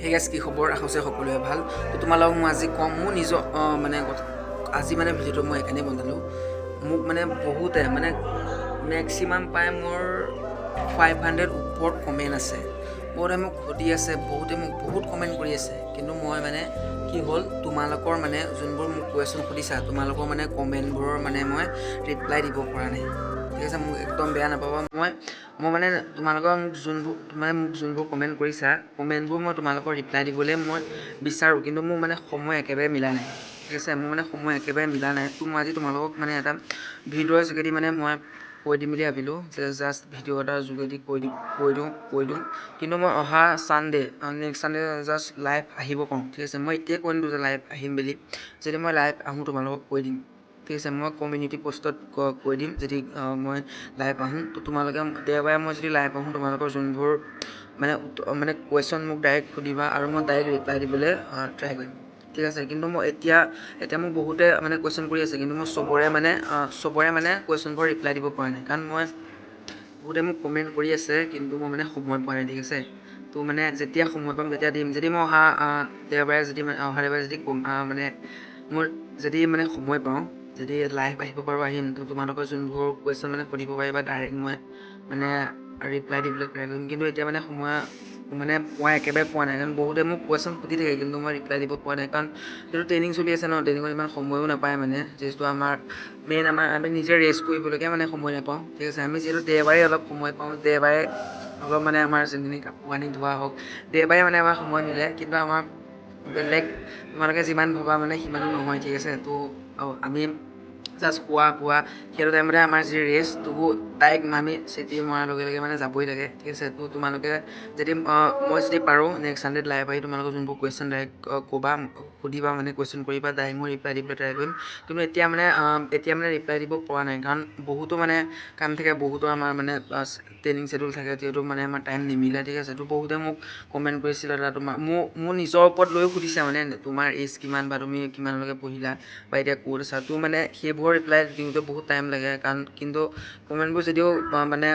হে গাইছ কি খবৰ আশা আছে সকলোৱে ভাল তো তোমালোকক মই আজি কম মোৰ নিজৰ মানে আজি মানে ভিডিঅ'টো মই এইকাৰণেই বনালোঁ মোক মানে বহুতে মানে মেক্সিমাম পাই মোৰ 500 ওপৰত কমেণ্ট আছে বহুতে মোক সুধি আছে বহুতে মোক বহুত কমেণ্ট কৰি আছে কিন্তু মই মানে কি হ'ল তোমালোকৰ মানে যোনবোৰ মোক কুৱেশ্যন সুধিছা তোমালোকৰ মানে কমেণ্টবোৰৰ মানে মই ৰিপ্লাই দিব পৰা নাই ঠিক আছে মোক একদম বেয়া নাপাবা মই মানে তোমালোকৰ মোক যোনবোৰ কমেণ্ট কৰিছা কমেণ্টবোৰ মই তোমালোকৰ ৰিপ্লাই দিবলৈ মই বিচাৰোঁ কিন্তু মোৰ মানে সময় একেবাৰে মিলা নাই ঠিক আছে মোৰ মানে সময় একেবাৰে মিলা নাই তো মই আজি তোমালোকক মানে এটা ভিডিঅ'ৰ যোগেদি মানে মই কৈ দিম বুলি ভাবিলোঁ যে জাষ্ট ভিডিঅ' এটাৰ যোগেদি কৈ দিওঁ কিন্তু মই অহা নেক্সট ছানডে জাষ্ট লাইভ আহিব পাৰোঁ ঠিক আছে মই এতিয়াই কৈ দিওঁ যে লাইভ আহিম বুলি যদি মই লাইভ আহোঁ তোমালোকক কৈ দিম ঠিক আছে মই কমিউনিটি পষ্টত কৈ দিম যদি মই লাইভ আহোঁ তো তোমালোকে দেওবাৰে মই যদি লাইভ আহোঁ তোমালোকৰ যোনবোৰ মানে কুৱেশ্যন মোক ডাইৰেক্ট সুধিবা আৰু মই ডাইৰেক্ট ৰিপ্লাই দিবলৈ ট্ৰাই কৰিম ঠিক আছে কিন্তু মই এতিয়া মোক বহুতে মানে কুৱেশ্যন কৰি আছে কিন্তু মই চবৰে মানে কুৱেশ্যনবোৰ ৰিপ্লাই দিব পৰা নাই কাৰণ মই বহুতে মোক কমেণ্ট কৰি আছে কিন্তু মই মানে সময় পোৱা নাই ঠিক আছে তো মানে যেতিয়া সময় পাম তেতিয়া দিম যদি মই অহা দেওবাৰে যদি মানে মোৰ যদি মানে সময় পাওঁ যদি লাইভ আহিব পাৰোঁ আহিম তো তোমালোকৰ যোনবোৰ কুৱেশ্যন মানে সুধিব পাৰিবা ডাইৰেক্ট মই মানে ৰিপ্লাই দিবলৈ ট্ৰাই কৰিম কিন্তু এতিয়া মানে সময় মানে একেবাৰে পোৱা নাই কাৰণ বহুতে মোক কুৱেশ্যন সুধি থাকে কিন্তু মই ৰিপ্লাই দিব পৰা নাই কাৰণ যিটো ট্ৰেইনিং চলি আছে ন ট্ৰেইনিঙত ইমান সময়ো নাপায় মানে যিহেতু আমি নিজে ৰেষ্ট কৰিবলৈকে মানে সময় নাপাওঁ ঠিক আছে আমি যিহেতু দেওবাৰে অলপ সময় পাওঁ দেওবাৰে অলপ মানে আমাৰ যোনখিনি কাপোৰ কানি ধোৱা হওক দেওবাৰে মানে আমাৰ সময় মিলে কিন্তু আমাৰ বেলেগ তোমালোকে যিমান ভাবা মানে সিমানো নহয় ঠিক আছে তো আমি জাষ্ট খোৱা সেইটো টাইমতে আমাৰ যি ৰেষ্ট তো ডাইৰেক্ট আমি চিটি মৰাৰ লগে লগে মানে যাবই লাগে ঠিক আছে তো তোমালোকে যদি মই যদি পাৰোঁ নেক্সট ছানডেত লাইভ আহি তোমালোকৰ যোনবোৰ কুৱেশ্যন ডাইৰেক্ট সুধিবা মানে কুৱেশ্যন কৰিবা ডাইৰেক্ট মই ৰিপ্লাই দিবলৈ ট্ৰাই কৰিম কিন্তু এতিয়া মানে ৰিপ্লাই দিব পৰা নাই কাৰণ বহুতো মানে কাম থাকে বহুতো আমাৰ মানে ট্ৰেইনিং শ্বেডিউল থাকে যিহেতু মানে আমাৰ টাইম নিমিলে ঠিক আছে তো বহুতে মোক কমেণ্ট কৰিছিলে দাদা মোৰ নিজৰ ওপৰত লৈও সুধিছে মানে তোমাৰ এজ কিমান বা তুমি কিমানলৈকে পঢ়িলা বা এতিয়া ক'ত আছা তো মানে সেইবোৰৰ ৰিপ্লাই দিওঁতে বহুত টাইম লাগে কিন্তু কমেণ্টবোৰ যদিও মানে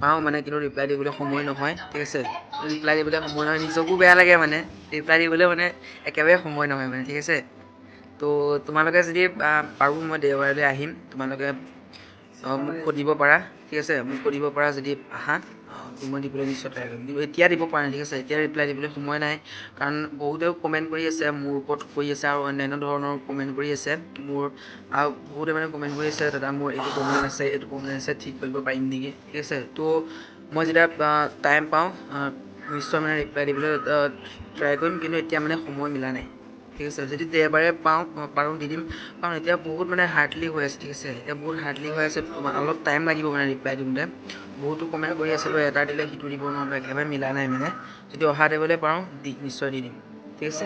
পাওঁ মানে কিন্তু ৰিপ্লাই দিবলৈ সময় নহয় ঠিক আছে ৰিপ্লাই দিবলৈ সময় নহয় নিজকো বেয়া লাগে মানে ৰিপ্লাই দিবলৈ মানে একেবাৰে সময় নহয় মানে ঠিক আছে তো তোমালোকে যদি পাৰোঁ মই দেওবাৰলৈ আহিম তোমালোকে মোক সুধিব পাৰা ঠিক আছে মোক সুধিব পাৰা যদি আহা মই দিবলৈ নিশ্চয় ট্ৰাই কৰিম কিন্তু এতিয়া দিব পৰা নাই ঠিক আছে এতিয়া ৰিপ্লাই দিবলৈ সময় নাই কাৰণ বহুতেও কমেণ্ট কৰি আছে মোৰ ওপৰত কৰি আছে আৰু অন্যান্য ধৰণৰ কমেণ্ট কৰি আছে আৰু বহুতে মানে কমেণ্ট কৰি আছে দাদা মোৰ এইটো প্ৰব্লেম আছে ঠিক কৰিব পাৰিম নেকি ঠিক আছে তো মই যেতিয়া টাইম পাওঁ নিশ্চয় মানে ৰিপ্লাই দিবলৈ ট্ৰাই কৰিম কিন্তু এতিয়া মানে সময় মিলা নাই ঠিক আছে যদি দেওবাৰে পাৰোঁ দি দিম কাৰণ এতিয়া বহুত মানে হাৰ্ডলি হৈ আছে ঠিক আছে এতিয়া বহুত হাৰ্ডলি হৈ আছে অলপ টাইম লাগিব মানে ৰিপ্লাই দিওঁতে বহুতো কমেণ্ট কৰি আছে এটা দিলে সিটো দিব নোৱাৰোঁ একেবাৰে মিলা নাই মানে যদি অহা দেওবাৰে পাৰোঁ নিশ্চয় দি দিম ঠিক আছে